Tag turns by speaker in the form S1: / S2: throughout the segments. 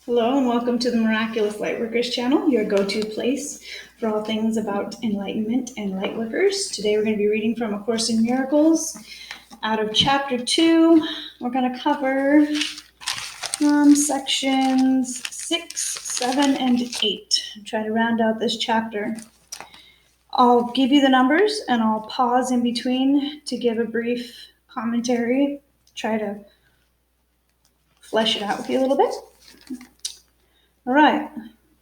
S1: Hello and welcome to the Miraculous Lightworkers channel, your go-to place for all things about enlightenment and lightworkers. Today we're going to be reading from A Course in Miracles out of chapter 2. We're going to cover sections 6, 7, and 8. Try to round out this chapter. I'll give you the numbers and I'll pause in between to give a brief commentary, try to flesh it out with you a little bit. All right.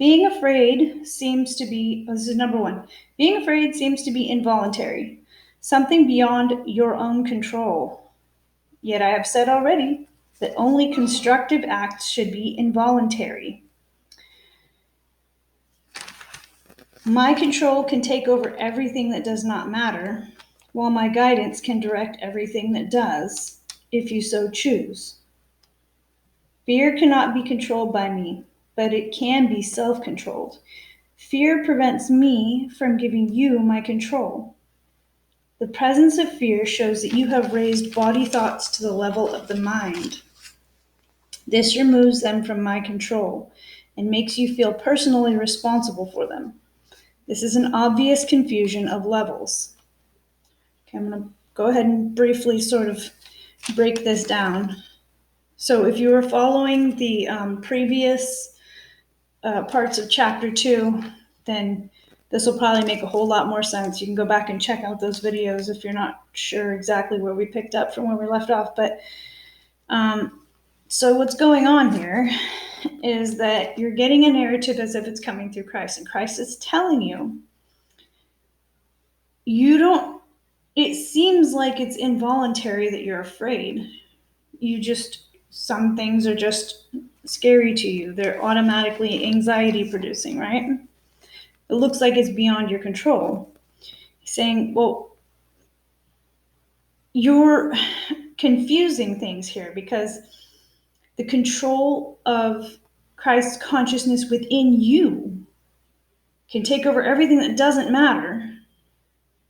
S1: Being afraid seems to be, this is number 1. Being afraid seems to be involuntary, something beyond your own control. Yet I have said already that only constructive acts should be involuntary. My control can take over everything that does not matter, while my guidance can direct everything that does, if you so choose. Fear cannot be controlled by me, but it can be self-controlled. Fear prevents me from giving you my control. The presence of fear shows that you have raised body thoughts to the level of the mind. This removes them from my control and makes you feel personally responsible for them. This is an obvious confusion of levels. Okay, I'm going to go ahead and briefly sort of break this down. So if you were following the previous parts of chapter 2, then this will probably make a whole lot more sense. You can go back and check out those videos if you're not sure exactly where we picked up from where we left off. But so what's going on here is that you're getting a narrative as if it's coming through Christ, and Christ is telling you, it seems like it's involuntary that you're afraid. Some things are just scary to you. They're automatically anxiety producing, right? It looks like it's beyond your control. He's saying, well, you're confusing things here because the control of Christ's consciousness within you can take over everything that doesn't matter,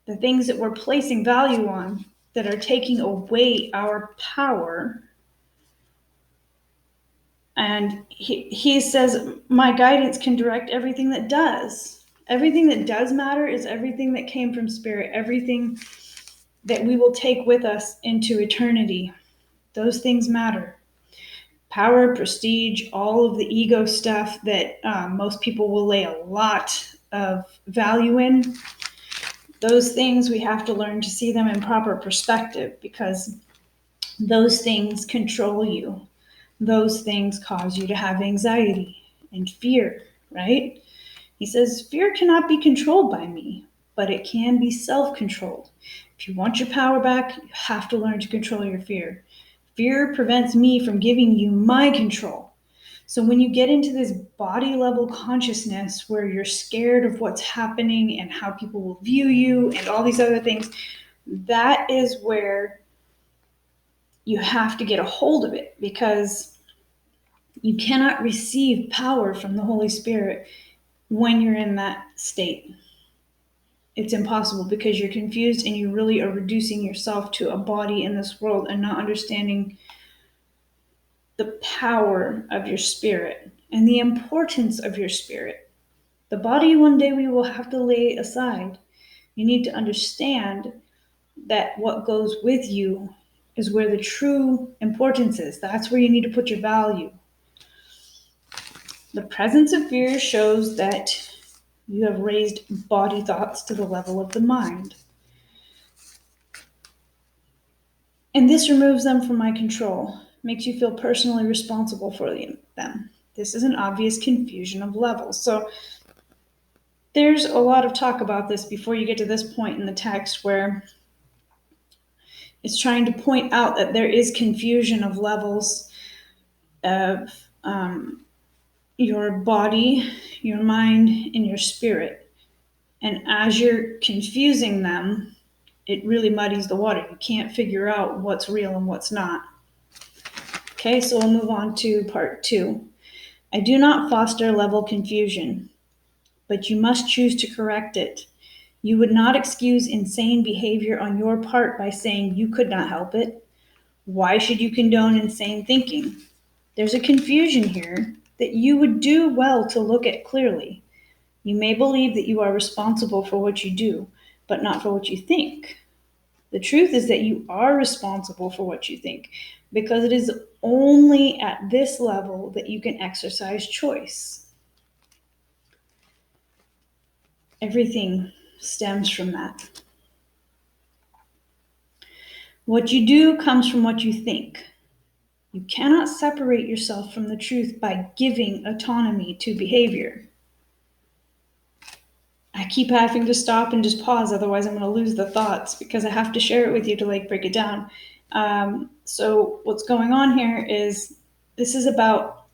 S1: the things that we're placing value on that are taking away our power. And he says, my guidance can direct everything that does. Everything that does matter is everything that came from spirit, everything that we will take with us into eternity. Those things matter. Power, prestige, all of the ego stuff that most people will lay a lot of value in. Those things, we have to learn to see them in proper perspective, because those things control you. Those things cause you to have anxiety and fear, right? He says, fear cannot be controlled by me, but it can be self-controlled. If you want your power back, you have to learn to control your fear. Fear prevents me from giving you my control. So when you get into this body level consciousness where you're scared of what's happening and how people will view you and all these other things, that is where you have to get a hold of it, because you cannot receive power from the Holy Spirit when you're in that state. It's impossible, because you're confused and you really are reducing yourself to a body in this world and not understanding the power of your spirit and the importance of your spirit. The body one day we will have to lay aside. You need to understand that what goes with you is where the true importance is. That's where you need to put your value. The presence of fear shows that you have raised body thoughts to the level of the mind. And this removes them from my control, makes you feel personally responsible for them. This is an obvious confusion of levels. So there's a lot of talk about this before you get to this point in the text, where it's trying to point out that there is confusion of levels of your body, your mind, and your spirit. And as you're confusing them, it really muddies the water. You can't figure out what's real and what's not. Okay, so we'll move on to part 2. I do not foster level confusion, but you must choose to correct it. You would not excuse insane behavior on your part by saying you could not help it. Why should you condone insane thinking? There's a confusion here that you would do well to look at clearly. You may believe that you are responsible for what you do, but not for what you think. The truth is that you are responsible for what you think, because it is only at this level that you can exercise choice. Everything stems from that. What you do comes from what you think. You cannot separate yourself from the truth by giving autonomy to behavior. I keep having to stop and just pause, otherwise I'm going to lose the thoughts because I have to share it with you to break it down. So what's going on here is this is about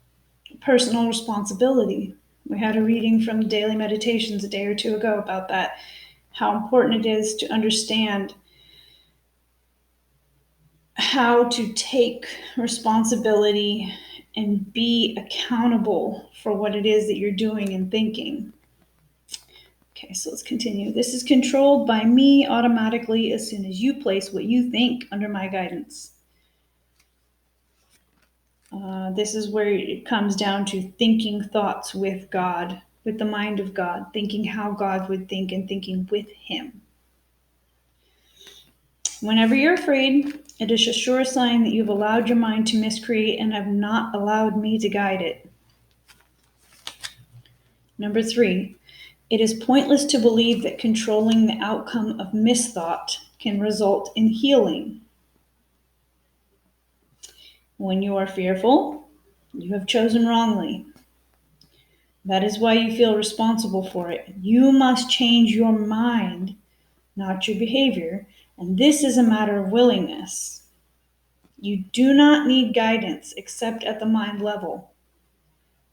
S1: personal responsibility. We had a reading from dailymeditations a day or two ago about that, how important it is to understand how to take responsibility and be accountable for what it is that you're doing and thinking. Okay, so let's continue. This is controlled by me automatically as soon as you place what you think under my guidance. This is where it comes down to thinking thoughts with God, with the mind of God, thinking how God would think and thinking with Him. Whenever you're afraid, it is a sure sign that you've allowed your mind to miscreate and have not allowed me to guide it. Number 3, it is pointless to believe that controlling the outcome of misthought can result in healing. When you are fearful, you have chosen wrongly. That is why you feel responsible for it. You must change your mind, not your behavior, and this is a matter of willingness. You do not need guidance except at the mind level.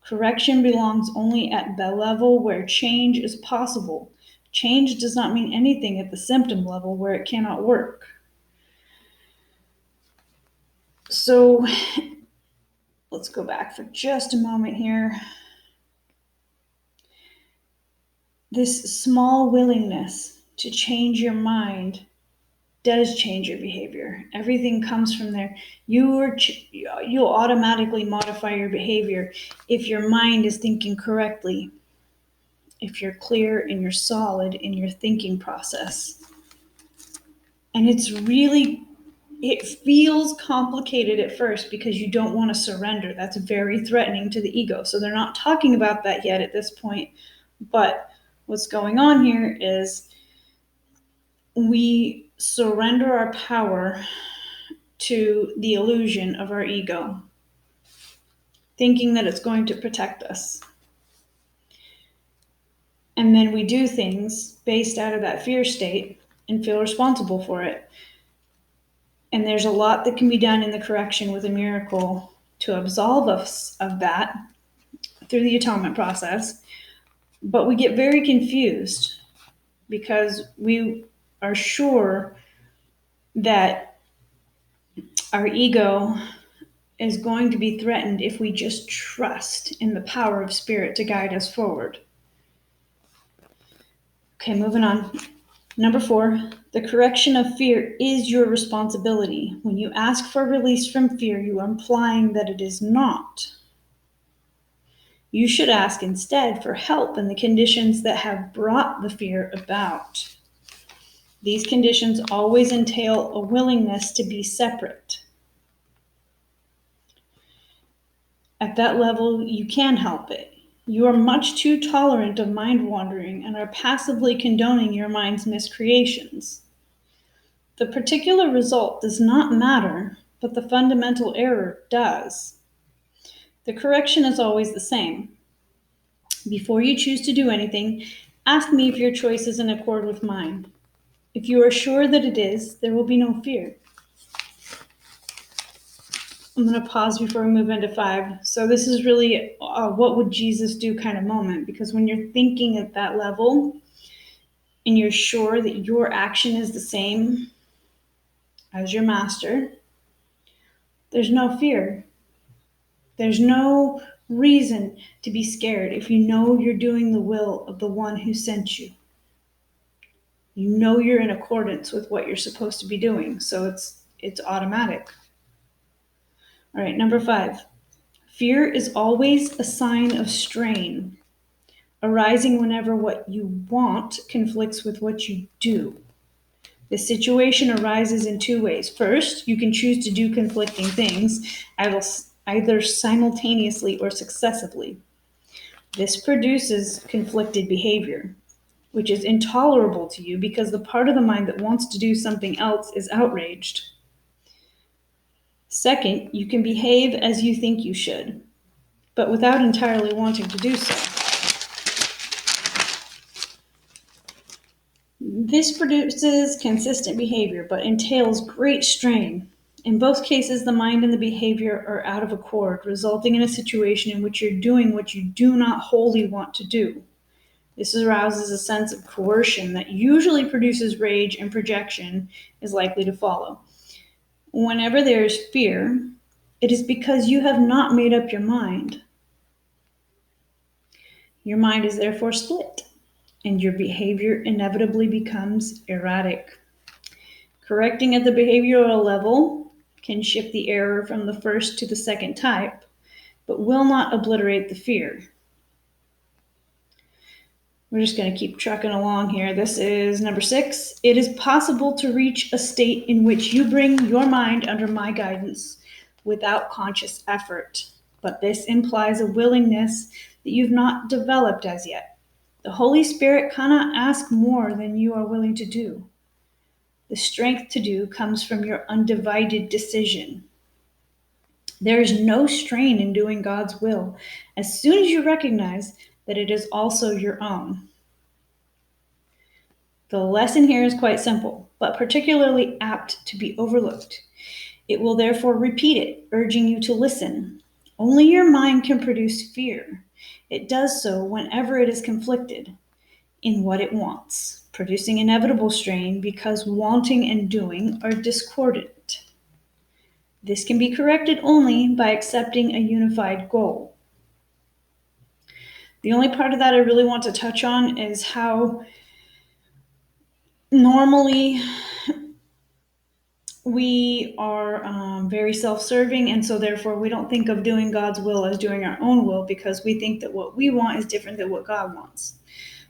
S1: Correction belongs only at the level where change is possible. Change does not mean anything at the symptom level where it cannot work. So let's go back for just a moment here. This small willingness to change your mind does change your behavior. Everything comes from there. You'll automatically modify your behavior if your mind is thinking correctly, if you're clear and you're solid in your thinking process. And it feels complicated at first because you don't want to surrender. That's very threatening to the ego. So they're not talking about that yet at this point. But what's going on here is we surrender our power to the illusion of our ego, thinking that it's going to protect us. And then we do things based out of that fear state and feel responsible for it. And there's a lot that can be done in the correction with a miracle to absolve us of that through the atonement process. But we get very confused because we are sure that our ego is going to be threatened if we just trust in the power of spirit to guide us forward. Okay, moving on. Number 4, the correction of fear is your responsibility. When you ask for release from fear, you are implying that it is not. You should ask instead for help in the conditions that have brought the fear about. These conditions always entail a willingness to be separate. At that level, you can help it. You are much too tolerant of mind wandering and are passively condoning your mind's miscreations. The particular result does not matter, but the fundamental error does. The correction is always the same. Before you choose to do anything, ask me if your choice is in accord with mine. If you are sure that it is, there will be no fear. I'm going to pause before we move into 5. So this is really what would Jesus do kind of moment, because when you're thinking at that level and you're sure that your action is the same as your master, there's no fear. There's no reason to be scared if you know you're doing the will of the one who sent you. You know you're in accordance with what you're supposed to be doing, so it's automatic. All right, number 5. Fear is always a sign of strain, arising whenever what you want conflicts with what you do. The situation arises in two ways. First, you can choose to do conflicting things, either simultaneously or successively. This produces conflicted behavior, which is intolerable to you because the part of the mind that wants to do something else is outraged. Second, you can behave as you think you should, but without entirely wanting to do so. This produces consistent behavior, but entails great strain. In both cases, the mind and the behavior are out of accord, resulting in a situation in which you're doing what you do not wholly want to do. This arouses a sense of coercion that usually produces rage, and projection is likely to follow. Whenever there is fear, it is because you have not made up your mind. Your mind is therefore split, and your behavior inevitably becomes erratic. Correcting at the behavioral level can shift the error from the first to the second type, but will not obliterate the fear. We're just going to keep trucking along here. This is number 6. It is possible to reach a state in which you bring your mind under my guidance without conscious effort, but this implies a willingness that you've not developed as yet. The Holy Spirit cannot ask more than you are willing to do. The strength to do comes from your undivided decision. There is no strain in doing God's will as soon as you recognize that it is also your own. The lesson here is quite simple, but particularly apt to be overlooked. It will therefore repeat it, urging you to listen. Only your mind can produce fear. It does so whenever it is conflicted in what it wants, producing inevitable strain because wanting and doing are discordant. This can be corrected only by accepting a unified goal. The only part of that I really want to touch on is how normally we are very self-serving, and so therefore we don't think of doing God's will as doing our own will because we think that what we want is different than what God wants.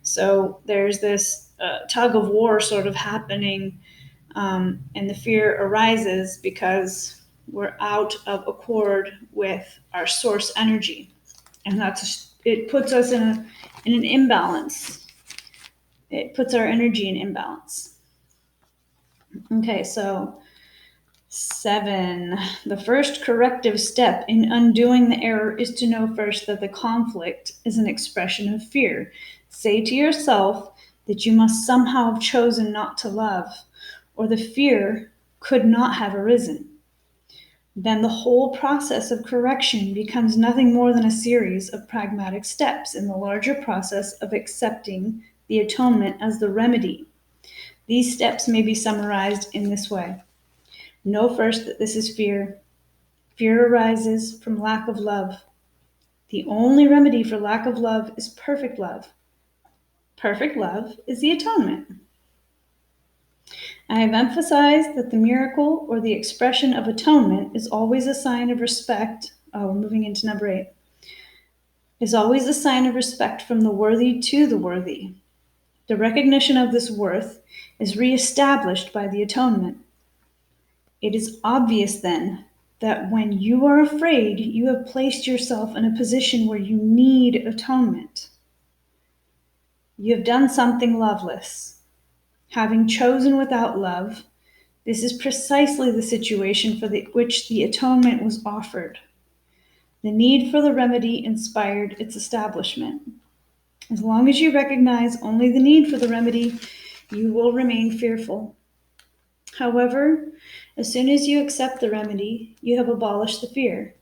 S1: So there's this tug of war sort of happening, and the fear arises because we're out of accord with our source energy, and it puts us in an imbalance. It puts our energy in imbalance. Okay, so 7. The first corrective step in undoing the error is to know first that the conflict is an expression of fear. Say to yourself that you must somehow have chosen not to love, or the fear could not have arisen. Then the whole process of correction becomes nothing more than a series of pragmatic steps in the larger process of accepting the atonement as the remedy. These steps may be summarized in this way. Know first that this is fear. Fear arises from lack of love. The only remedy for lack of love is perfect love. Perfect love is the atonement. I have emphasized that the miracle or the expression of atonement is always a sign of respect. We're moving into number 8. Is always a sign of respect from the worthy to the worthy. The recognition of this worth is reestablished by the atonement. It is obvious then that when you are afraid, you have placed yourself in a position where you need atonement. You have done something loveless. Having chosen without love, this is precisely the situation for which the atonement was offered. The need for the remedy inspired its establishment. As long as you recognize only the need for the remedy, you will remain fearful. However, as soon as you accept the remedy, you have abolished the fear.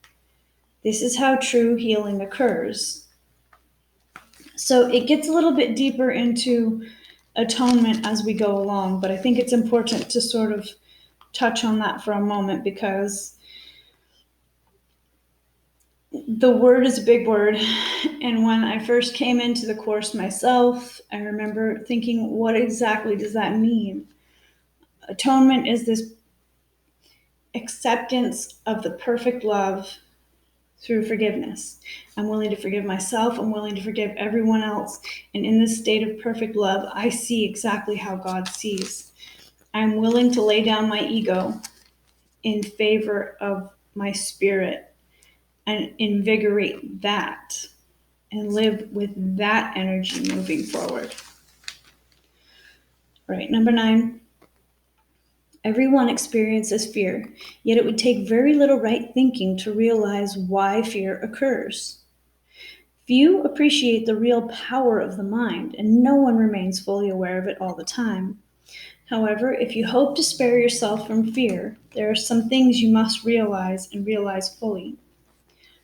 S1: This is how true healing occurs. So it gets a little bit deeper into atonement as we go along, but I think it's important to sort of touch on that for a moment because the word is a big word. And when I first came into the course myself, I remember thinking, what exactly does that mean? Atonement is this acceptance of the perfect love through forgiveness. I'm willing to forgive myself. I'm willing to forgive everyone else. And in this state of perfect love, I see exactly how God sees. I'm willing to lay down my ego in favor of my spirit and invigorate that and live with that energy moving forward. All right, number 9. Everyone experiences fear, yet it would take very little right thinking to realize why fear occurs. Few appreciate the real power of the mind, and no one remains fully aware of it all the time. However, if you hope to spare yourself from fear, there are some things you must realize and realize fully.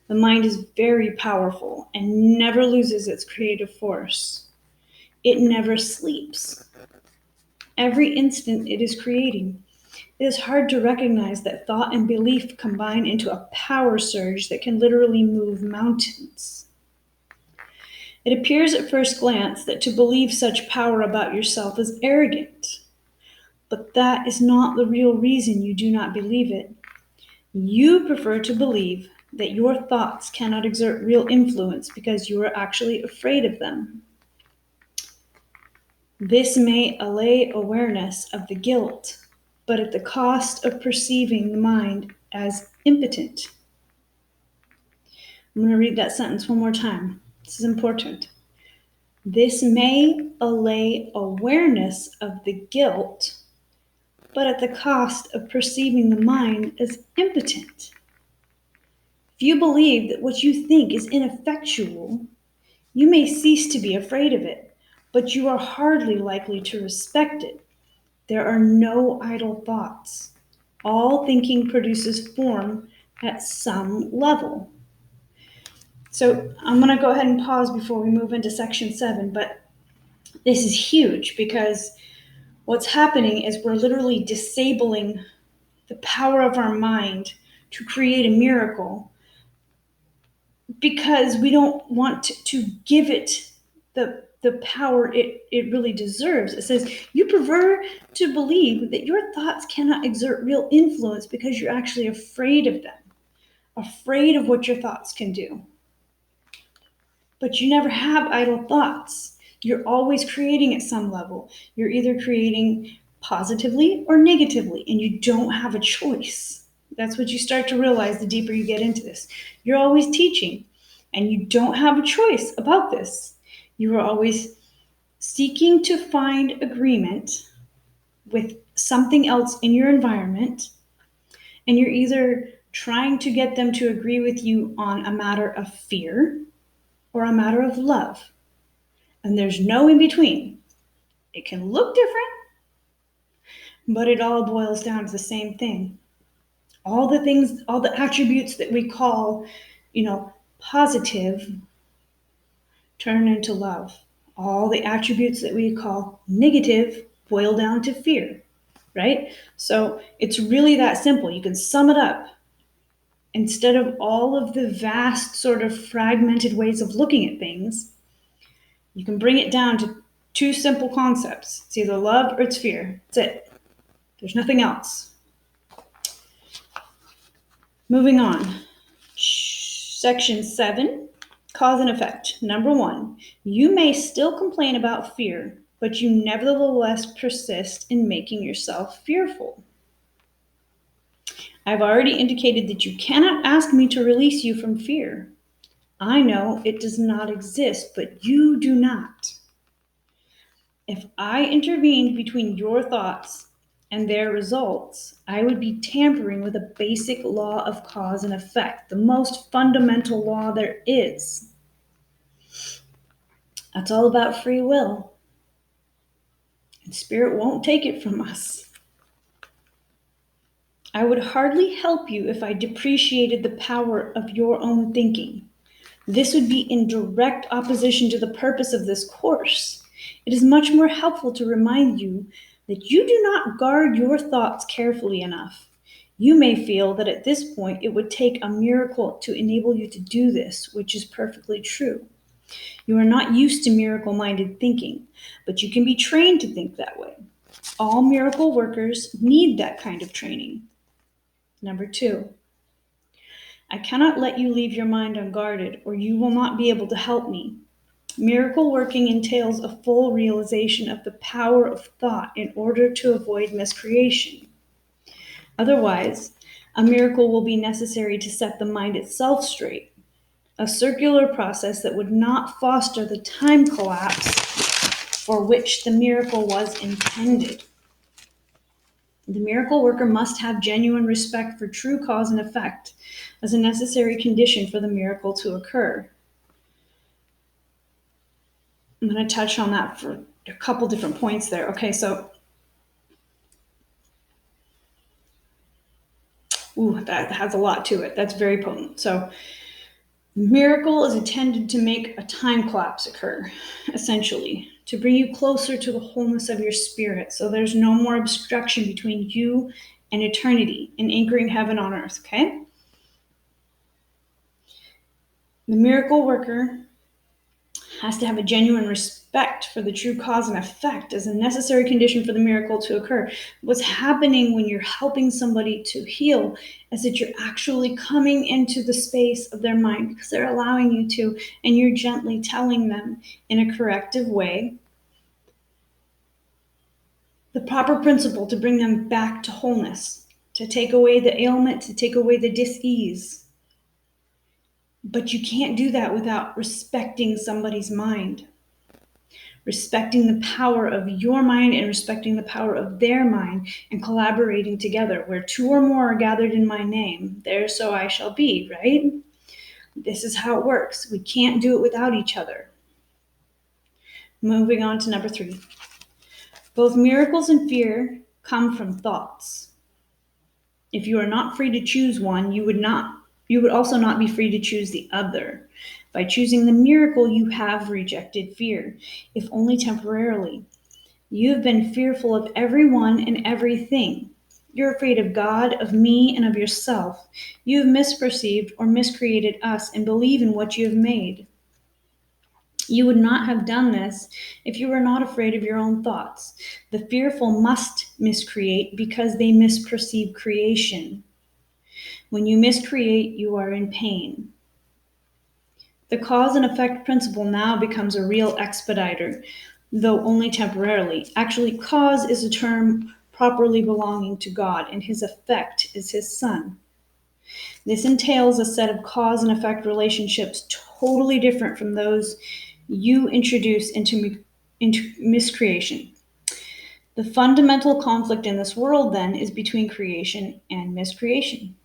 S1: The mind is very powerful and never loses its creative force. It never sleeps. Every instant it is creating. It is hard to recognize that thought and belief combine into a power surge that can literally move mountains. It appears at first glance that to believe such power about yourself is arrogant. But that is not the real reason you do not believe it. You prefer to believe that your thoughts cannot exert real influence because you are actually afraid of them. This may allay awareness of the guilt, but at the cost of perceiving the mind as impotent. I'm going to read that sentence one more time. This is important. This may allay awareness of the guilt, but at the cost of perceiving the mind as impotent. If you believe that what you think is ineffectual, you may cease to be afraid of it, but you are hardly likely to respect it. There are no idle thoughts. All thinking produces form at some level. So I'm going to go ahead and pause before we move into section 7, but this is huge because what's happening is we're literally disabling the power of our mind to create a miracle because we don't want to give it the power it really deserves. It says, you prefer to believe that your thoughts cannot exert real influence because you're actually afraid of them, afraid of what your thoughts can do. But you never have idle thoughts. You're always creating at some level. You're either creating positively or negatively, and you don't have a choice. That's what you start to realize the deeper you get into this. You're always teaching, and you don't have a choice about this. You are always seeking to find agreement with something else in your environment, and you're either trying to get them to agree with you on a matter of fear or a matter of love. And there's no in between. It can look different, but it all boils down to the same thing. All the things, all the attributes that we call, positive turn into love. All the attributes that we call negative boil down to fear, right? So it's really that simple. You can sum it up. Instead of all of the vast sort of fragmented ways of looking at things, you can bring it down to 2 simple concepts. It's either love or it's fear. That's it. There's nothing else. Moving on. Section 7, cause and effect. Number 1, you may still complain about fear, but you nevertheless persist in making yourself fearful. I've already indicated that you cannot ask me to release you from fear. I know it does not exist, but you do not. If I intervened between your thoughts and their results, I would be tampering with a basic law of cause and effect, the most fundamental law there is. That's all about free will. And Spirit won't take it from us. I would hardly help you if I depreciated the power of your own thinking. This would be in direct opposition to the purpose of this course. It is much more helpful to remind you that you do not guard your thoughts carefully enough. You may feel that at this point it would take a miracle to enable you to do this, which is perfectly true. You are not used to miracle-minded thinking, but you can be trained to think that way. All miracle workers need that kind of training. Number 2, I cannot let you leave your mind unguarded, or you will not be able to help me. Miracle working entails a full realization of the power of thought in order to avoid miscreation. Otherwise, a miracle will be necessary to set the mind itself straight, a circular process that would not foster the time collapse for which the miracle was intended. The miracle worker must have genuine respect for true cause and effect as a necessary condition for the miracle to occur. I'm going to touch on that for a couple different points there. Okay, so that has a lot to it. That's very potent. So miracle is intended to make a time collapse occur, essentially, to bring you closer to the wholeness of your spirit, so there's no more obstruction between you and eternity and anchoring heaven on earth, okay? The miracle worker has to have a genuine respect for the true cause and effect as a necessary condition for the miracle to occur. What's happening when you're helping somebody to heal is that you're actually coming into the space of their mind because they're allowing you to, and you're gently telling them in a corrective way the proper principle to bring them back to wholeness, to take away the ailment, to take away the dis-ease. But you can't do that without respecting somebody's mind. Respecting the power of your mind and respecting the power of their mind and collaborating together. Where two or more are gathered in my name, there so I shall be, right? This is how it works. We can't do it without each other. Moving on to number 3. Both miracles and fear come from thoughts. If you are not free to choose one, you would also not be free to choose the other. By choosing the miracle, you have rejected fear, if only temporarily. You have been fearful of everyone and everything. You're afraid of God, of me, and of yourself. You have misperceived or miscreated us and believe in what you have made. You would not have done this if you were not afraid of your own thoughts. The fearful must miscreate because they misperceive creation. When you miscreate, you are in pain. The cause and effect principle now becomes a real expediter, though only temporarily. Actually, cause is a term properly belonging to God, and his effect is his Son. This entails a set of cause and effect relationships totally different from those you introduce into miscreation. The fundamental conflict in this world, then, is between creation and miscreation.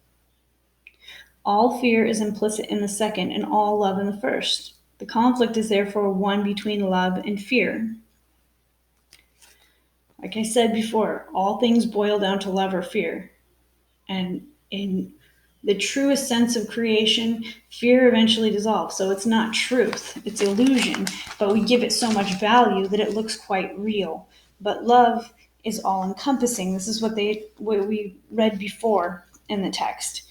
S1: All fear is implicit in the second, and all love in the first. The conflict is therefore one between love and fear. Like I said before, all things boil down to love or fear. And in the truest sense of creation, fear eventually dissolves. So it's not truth, it's illusion, but we give it so much value that it looks quite real. But love is all-encompassing. This is what we read before in the text.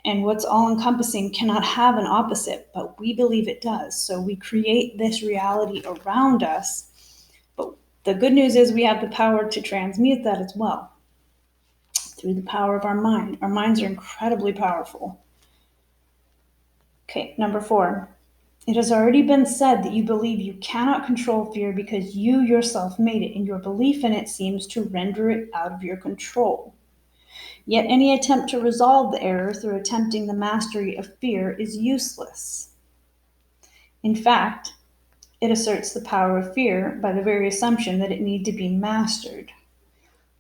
S1: And what's all-encompassing cannot have an opposite, but we believe it does. So we create this reality around us. But the good news is we have the power to transmute that as well through the power of our mind. Our minds are incredibly powerful. Okay, number 4. It has already been said that you believe you cannot control fear because you yourself made it, and your belief in it seems to render it out of your control. Yet any attempt to resolve the error through attempting the mastery of fear is useless. In fact, it asserts the power of fear by the very assumption that it need to be mastered.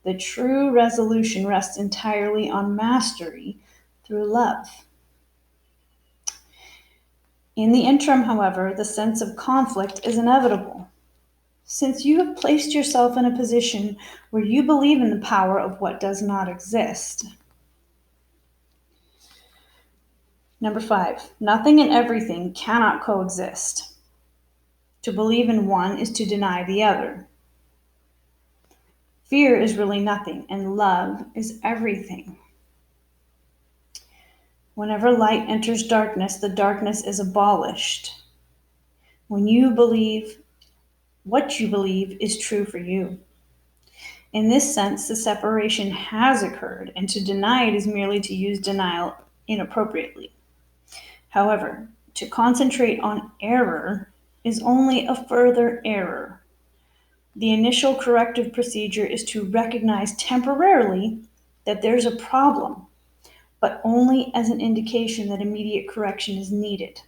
S1: The true resolution rests entirely on mastery through love. In the interim, however, the sense of conflict is inevitable. Since you have placed yourself in a position where you believe in the power of what does not exist. Number 5, nothing and everything cannot coexist. To believe in one is to deny the other. Fear is really nothing, and love is everything. Whenever light enters darkness, the darkness is abolished. When you believe, what you believe is true for you. In this sense, the separation has occurred, and to deny it is merely to use denial inappropriately. However, to concentrate on error is only a further error. The initial corrective procedure is to recognize temporarily that there's a problem, but only as an indication that immediate correction is needed.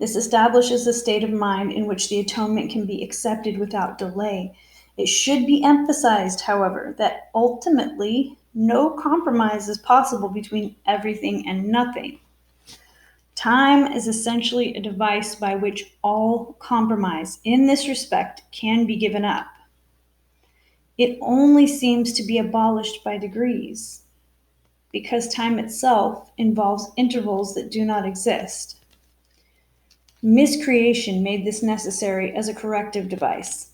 S1: This establishes a state of mind in which the atonement can be accepted without delay. It should be emphasized, however, that ultimately no compromise is possible between everything and nothing. Time is essentially a device by which all compromise in this respect can be given up. It only seems to be abolished by degrees, because time itself involves intervals that do not exist. Miscreation made this necessary as a corrective device.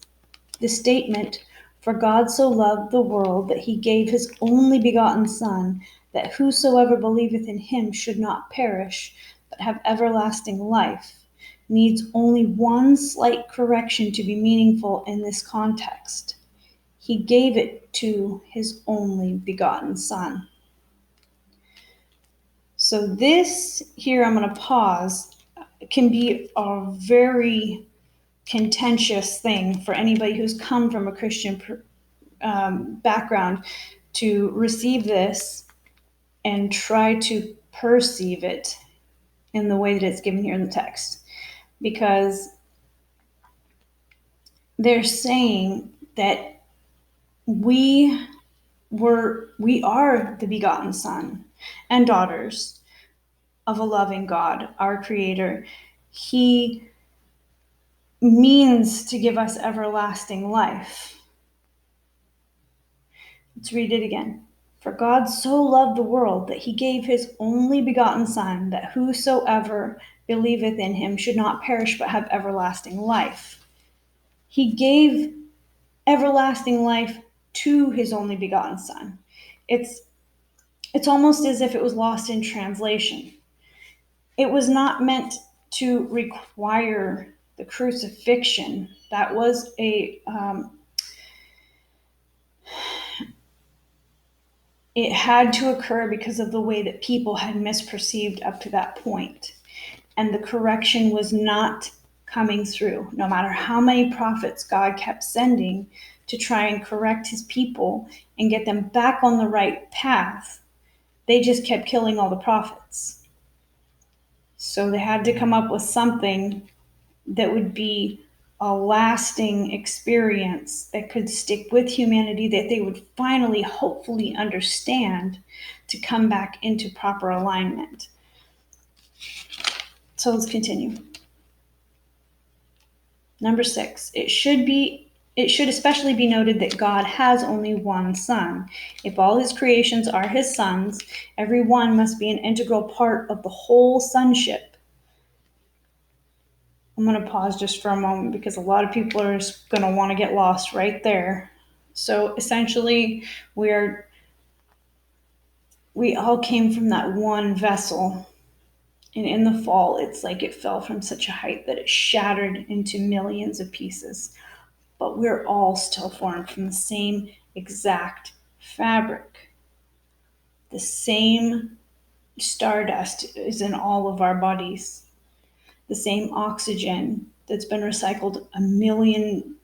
S1: The statement, "For God so loved the world that he gave his only begotten Son, that whosoever believeth in him should not perish, but have everlasting life," needs only one slight correction to be meaningful in this context. He gave it to his only begotten Son. So this here, I'm going to pause, can be a very contentious thing for anybody who's come from a Christian background to receive this and try to perceive it in the way that it's given here in the text. Because they're saying that we are the begotten son and daughters of a loving God, our creator. He means to give us everlasting life. Let's read it again. "For God so loved the world that he gave his only begotten Son, that whosoever believeth in him should not perish but have everlasting life." He gave everlasting life to his only begotten Son. It's almost as if it was lost in translation. It was not meant to require the crucifixion. That was it had to occur because of the way that people had misperceived up to that point. And the correction was not coming through. No matter how many prophets God kept sending to try and correct his people and get them back on the right path, they just kept killing all the prophets. So they had to come up with something that would be a lasting experience that could stick with humanity, that they would finally, hopefully understand, to come back into proper alignment. So let's continue. Number 6, it should especially be noted that God has only one Son. If all his creations are his sons, every one must be an integral part of the whole sonship. I'm going to pause just for a moment because a lot of people are just going to want to get lost right there. So essentially, we all came from that one vessel. And in the fall, it's like it fell from such a height that it shattered into millions of pieces. But we're all still formed from the same exact fabric. The same stardust is in all of our bodies. The same oxygen that's been recycled a million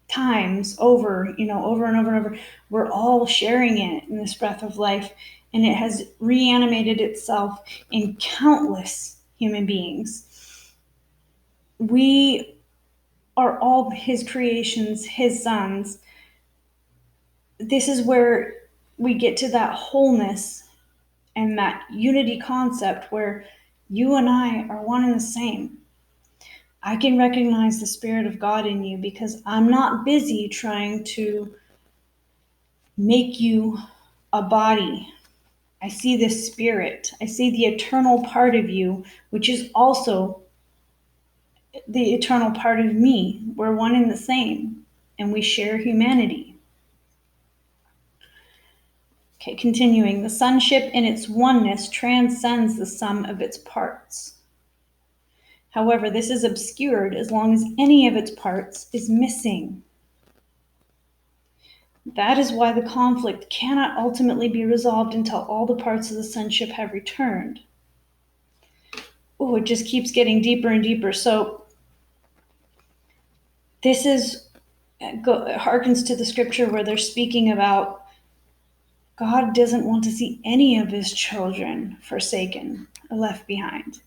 S1: times over and over and over. We're all sharing it in this breath of life, and it has reanimated itself in countless human beings. We are all his creations, his sons. This is where we get to that wholeness and that unity concept where you and I are one and the same. I can recognize the Spirit of God in you because I'm not busy trying to make you a body. I see the Spirit. I see the eternal part of you, which is also the eternal part of me. We're one and the same, and we share humanity. Okay, continuing. The sonship in its oneness transcends the sum of its parts. However, this is obscured as long as any of its parts is missing. That is why the conflict cannot ultimately be resolved until all the parts of the sonship have returned. it just keeps getting deeper and deeper. So this harkens to the scripture where they're speaking about God doesn't want to see any of his children forsaken or left behind.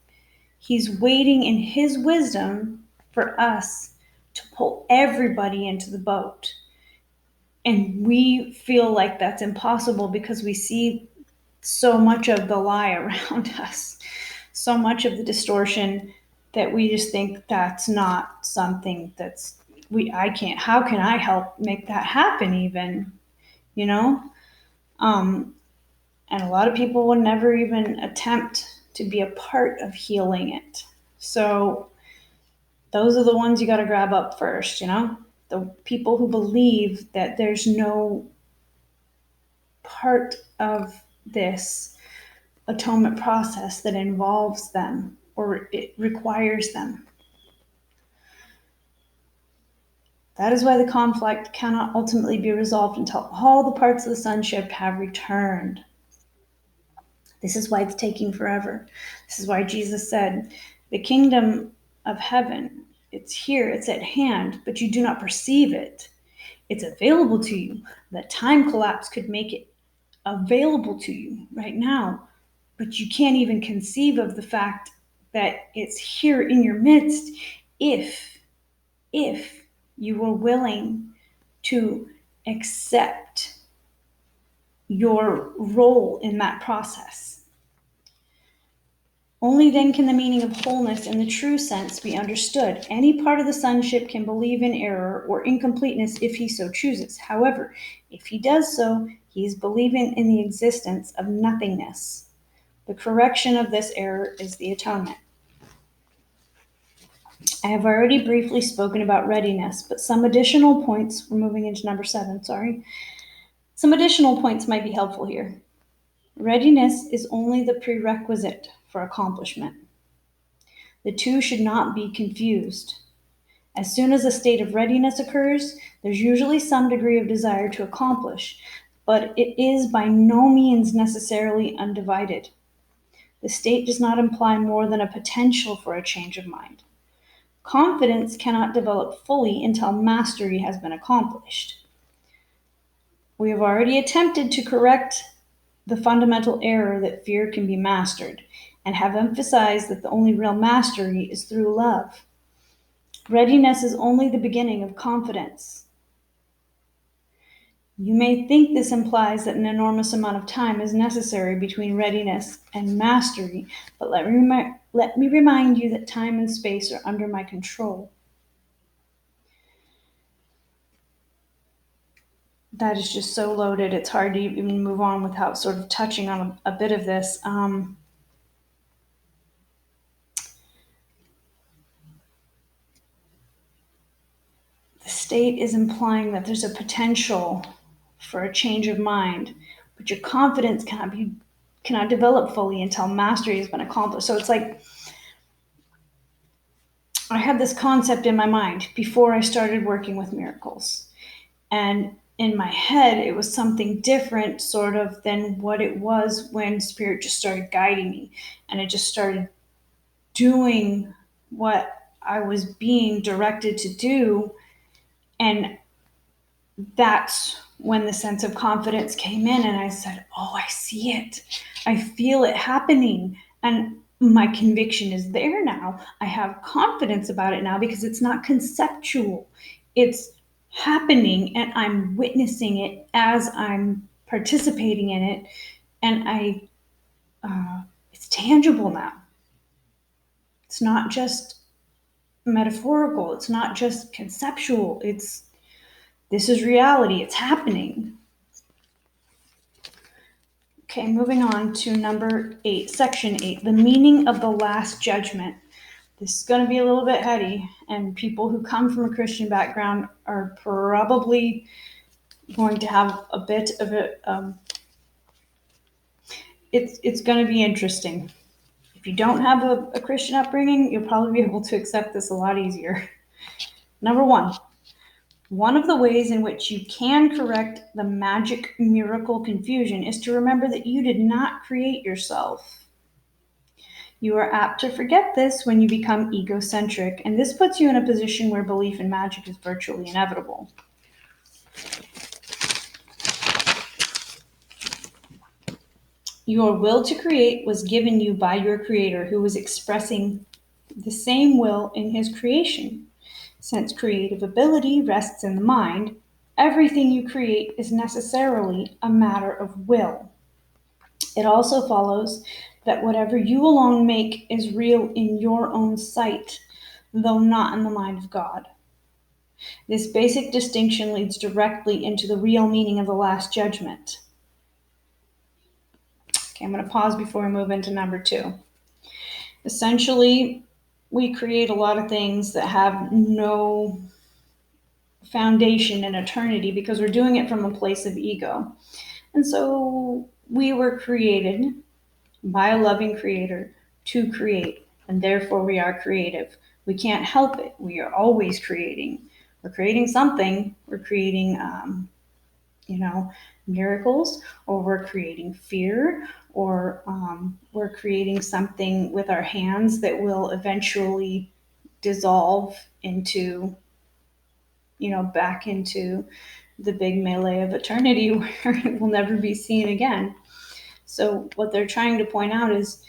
S1: He's waiting in his wisdom for us to pull everybody into the boat. And we feel like that's impossible because we see so much of the lie around us, so much of the distortion, that we just think that's not something how can I help make that happen even, you know? And a lot of people will never even attempt to be a part of healing it. So those are the ones you got to grab up first, the people who believe that there's no part of this atonement process that involves them or it requires them. That is why the conflict cannot ultimately be resolved until all the parts of the sonship have returned. This is why it's taking forever. This is why Jesus said, the kingdom of heaven, it's here, it's at hand, but you do not perceive it. It's available to you. That time collapse could make it available to you right now, but you can't even conceive of the fact that it's here in your midst if you were willing to accept your role in that process. Only then can the meaning of wholeness in the true sense be understood. Any part of the sonship can believe in error or incompleteness if he so chooses. However, if he does so, he is believing in the existence of nothingness. The correction of this error is the atonement. I have already briefly spoken about readiness, but some additional points, we're moving into number 7, Some additional points might be helpful here. Readiness is only the prerequisite for accomplishment. The two should not be confused. As soon as a state of readiness occurs, there's usually some degree of desire to accomplish, but it is by no means necessarily undivided. The state does not imply more than a potential for a change of mind. Confidence cannot develop fully until mastery has been accomplished. We have already attempted to correct the fundamental error that fear can be mastered, and have emphasized that the only real mastery is through love. Readiness is only the beginning of confidence. You may think this implies that an enormous amount of time is necessary between readiness and mastery, but let me remind you that time and space are under my control. That is just so loaded, it's hard to even move on without sort of touching on a bit of this. The state is implying that there's a potential for a change of mind, but your confidence cannot develop fully until mastery has been accomplished. So it's like I had this concept in my mind before I started working with miracles. And in my head, it was something different sort of than what it was when Spirit just started guiding me. And I just started doing what I was being directed to do. And that's when the sense of confidence came in, and I said, oh, I see it. I feel it happening. And my conviction is there now. I have confidence about it now because it's not conceptual. It's happening, and I'm witnessing it as I'm participating in it. And it's tangible now. It's not just metaphorical. It's not just conceptual. This is reality. It's happening. Okay, moving on to number 8, section 8, the meaning of the last judgment. This is going to be a little bit heady, and people who come from a Christian background are probably going to have a bit of it. It's going to be interesting. If you don't have a Christian upbringing, you'll probably be able to accept this a lot easier. Number 1. One of the ways in which you can correct the magic miracle confusion is to remember that you did not create yourself. You are apt to forget this when you become egocentric, and this puts you in a position where belief in magic is virtually inevitable. Your will to create was given you by your Creator, who was expressing the same will in his creation. Since creative ability rests in the mind, everything you create is necessarily a matter of will. It also follows that whatever you alone make is real in your own sight, though not in the mind of God. This basic distinction leads directly into the real meaning of the Last Judgment. Okay, I'm going to pause before we move into number 2. Essentially, we create a lot of things that have no foundation in eternity because we're doing it from a place of ego. And so we were created by a loving creator to create, and therefore we are creative. We can't help it. We are always creating. We're creating something. We're creating, miracles, or we're creating fear, or we're creating something with our hands that will eventually dissolve into, back into the big melee of eternity where it will never be seen again. So what they're trying to point out is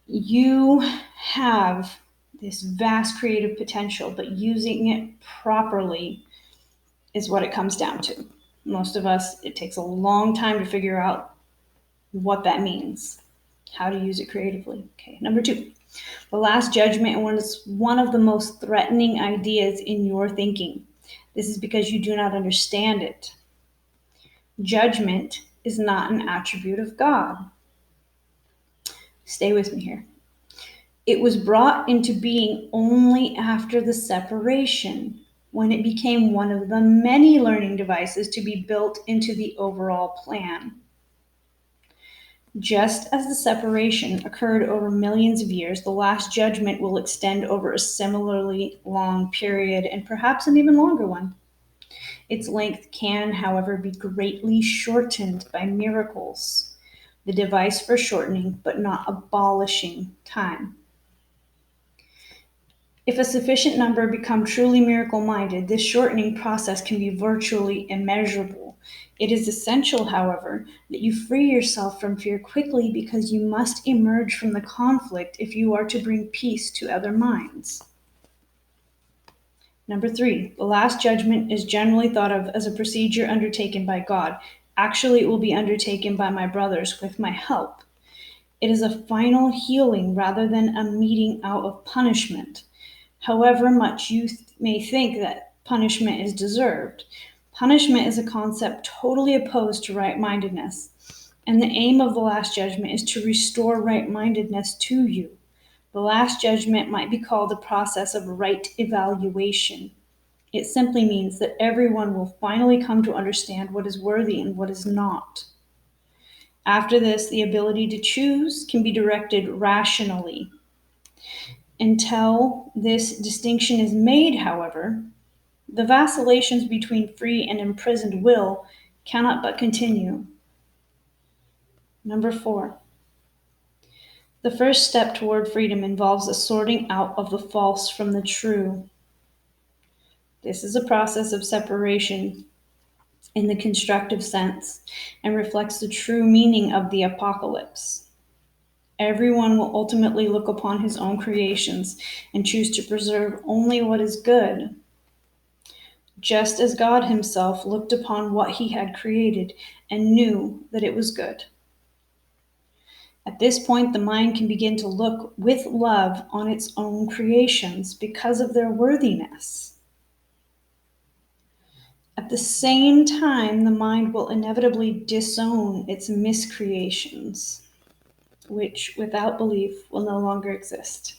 S1: you have this vast creative potential, but using it properly is what it comes down to. Most of us, it takes a long time to figure out what that means, how to use it creatively. Okay, number 2. The Last Judgment was one of the most threatening ideas in your thinking. This is because you do not understand it. Judgment is not an attribute of God. Stay with me here. It was brought into being only after the separation, when it became one of the many learning devices to be built into the overall plan. Just as the separation occurred over millions of years, the Last Judgment will extend over a similarly long period, and perhaps an even longer one. Its length can, however, be greatly shortened by miracles, the device for shortening but not abolishing time. If a sufficient number become truly miracle-minded, this shortening process can be virtually immeasurable. It is essential, however, that you free yourself from fear quickly, because you must emerge from the conflict if you are to bring peace to other minds. Number 3, the Last Judgment is generally thought of as a procedure undertaken by God. Actually, it will be undertaken by my brothers with my help. It is a final healing rather than a meting out of punishment. However much you may think that punishment is deserved, punishment is a concept totally opposed to right-mindedness, and the aim of the Last Judgment is to restore right-mindedness to you. The Last Judgment might be called a process of right evaluation. It simply means that everyone will finally come to understand what is worthy and what is not. After this, the ability to choose can be directed rationally. Until this distinction is made, however, the vacillations between free and imprisoned will cannot but continue. Number 4. The first step toward freedom involves a sorting out of the false from the true. This is a process of separation in the constructive sense and reflects the true meaning of the apocalypse. Everyone will ultimately look upon his own creations and choose to preserve only what is good, just as God himself looked upon what he had created and knew that it was good. At this point, the mind can begin to look with love on its own creations because of their worthiness. At the same time, the mind will inevitably disown its miscreations, which without belief will no longer exist.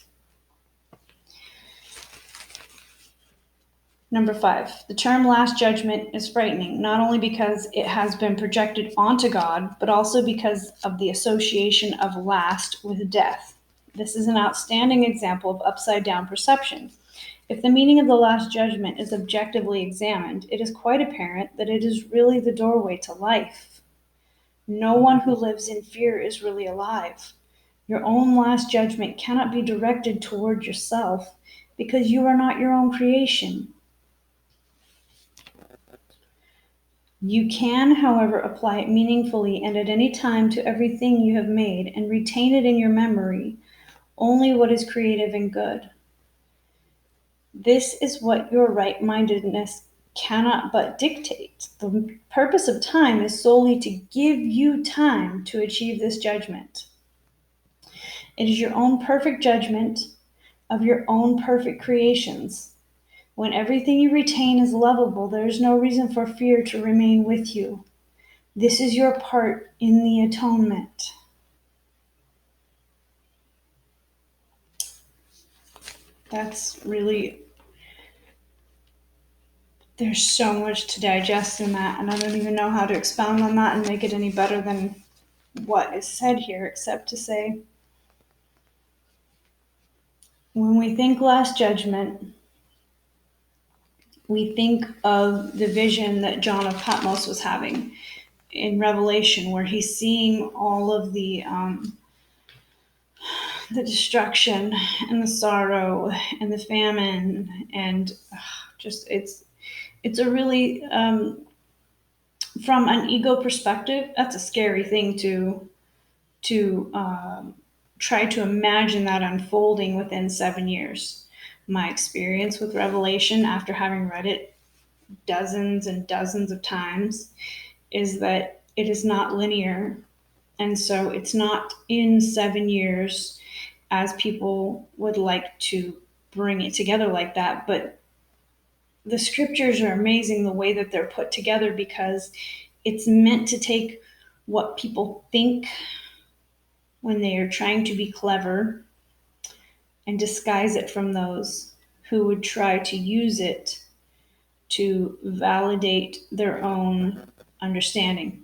S1: Number 5, the term Last Judgment is frightening, not only because it has been projected onto God, but also because of the association of last with death. This is an outstanding example of upside-down perception. If the meaning of the Last Judgment is objectively examined, it is quite apparent that it is really the doorway to life. No one who lives in fear is really alive. Your own last judgment cannot be directed toward yourself because you are not your own creation. You can, however, apply it meaningfully and at any time to everything you have made and retain it in your memory, only what is creative and good. This is what your right-mindedness cannot but dictate. The purpose of time is solely to give you time to achieve this judgment. It is your own perfect judgment of your own perfect creations. When everything you retain is lovable, there is no reason for fear to remain with you. This is your part in the atonement. That's really, there's so much to digest in that, and I don't even know how to expound on that and make it any better than what is said here, except to say, when we think last judgment, we think of the vision that John of Patmos was having in Revelation, where he's seeing all of the destruction and the sorrow and the famine, and just it's a really from an ego perspective, that's a scary thing to try to imagine that unfolding within 7 years. My experience with Revelation, after having read it dozens and dozens of times, is that it is not linear. And so it's not in 7 years as people would like to bring it together like that. But the scriptures are amazing the way that they're put together, because it's meant to take what people think when they are trying to be clever and disguise it from those who would try to use it to validate their own understanding.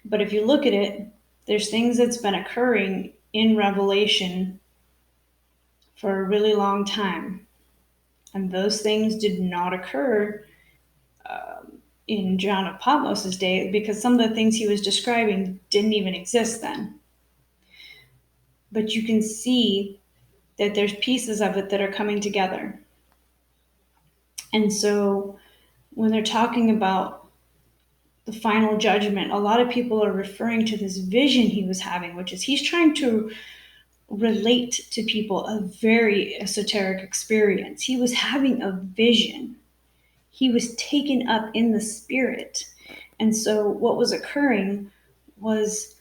S1: But if you look at it, there's things that's been occurring in Revelation for a really long time. And those things did not occur in John of Patmos' day, because some of the things he was describing didn't even exist then. But you can see that there's pieces of it that are coming together. And so when they're talking about the final judgment, a lot of people are referring to this vision he was having, which is he's trying to relate to people a very esoteric experience. He was having a vision. He was taken up in the spirit. And so what was occurring was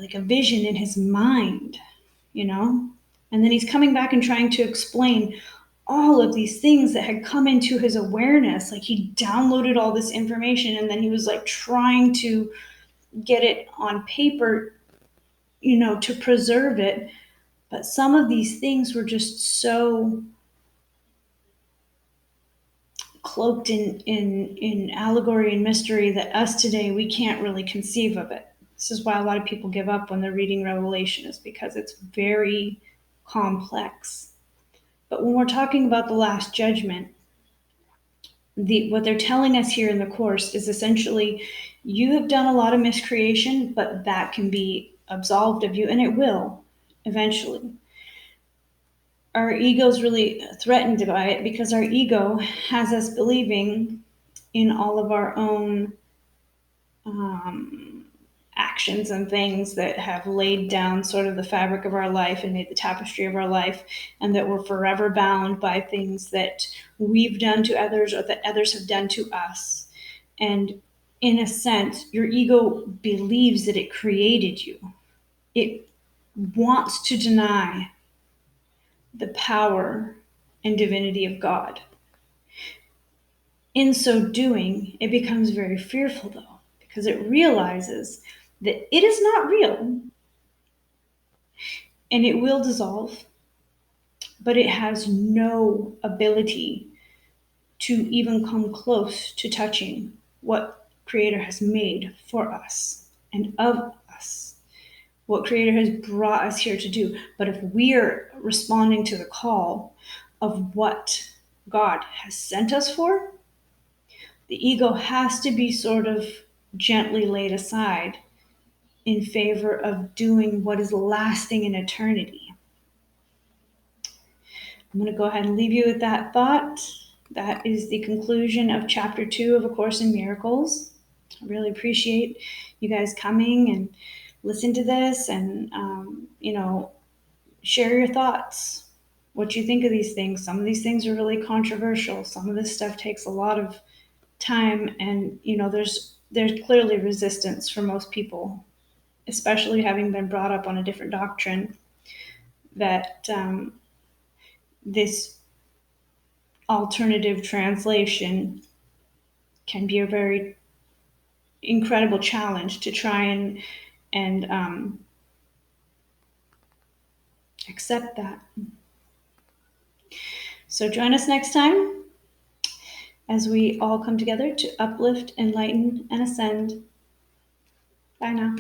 S1: like a vision in his mind, you know? And then he's coming back and trying to explain all of these things that had come into his awareness. Like he downloaded all this information and then he was like trying to get it on paper, you know, to preserve it. But some of these things were just so cloaked in allegory and mystery that us today, we can't really conceive of it. This is why a lot of people give up when they're reading Revelation, is because it's very complex. But when we're talking about the last judgment, what they're telling us here in the Course is essentially, you have done a lot of miscreation, but that can be absolved of you, and it will eventually. Our ego is really threatened by it because our ego has us believing in all of our own actions and things that have laid down sort of the fabric of our life and made the tapestry of our life, and that we're forever bound by things that we've done to others or that others have done to us. And in a sense, your ego believes that it created you. It wants to deny the power and divinity of God. In so doing, it becomes very fearful, though, because it realizes that it is not real and it will dissolve, but it has no ability to even come close to touching what Creator has made for us and of us, what Creator has brought us here to do. But if we're responding to the call of what God has sent us for, the ego has to be sort of gently laid aside in favor of doing what is lasting in eternity. I'm going to go ahead and leave you with that thought. That is the conclusion of chapter 2 of A Course in Miracles. I really appreciate you guys coming and listen to this and, share your thoughts, what you think of these things. Some of these things are really controversial. Some of this stuff takes a lot of time, and, there's clearly resistance for most people, especially having been brought up on a different doctrine, that this alternative translation can be a very incredible challenge to try and accept that. So join us next time as we all come together to uplift, enlighten, and ascend. Bye now.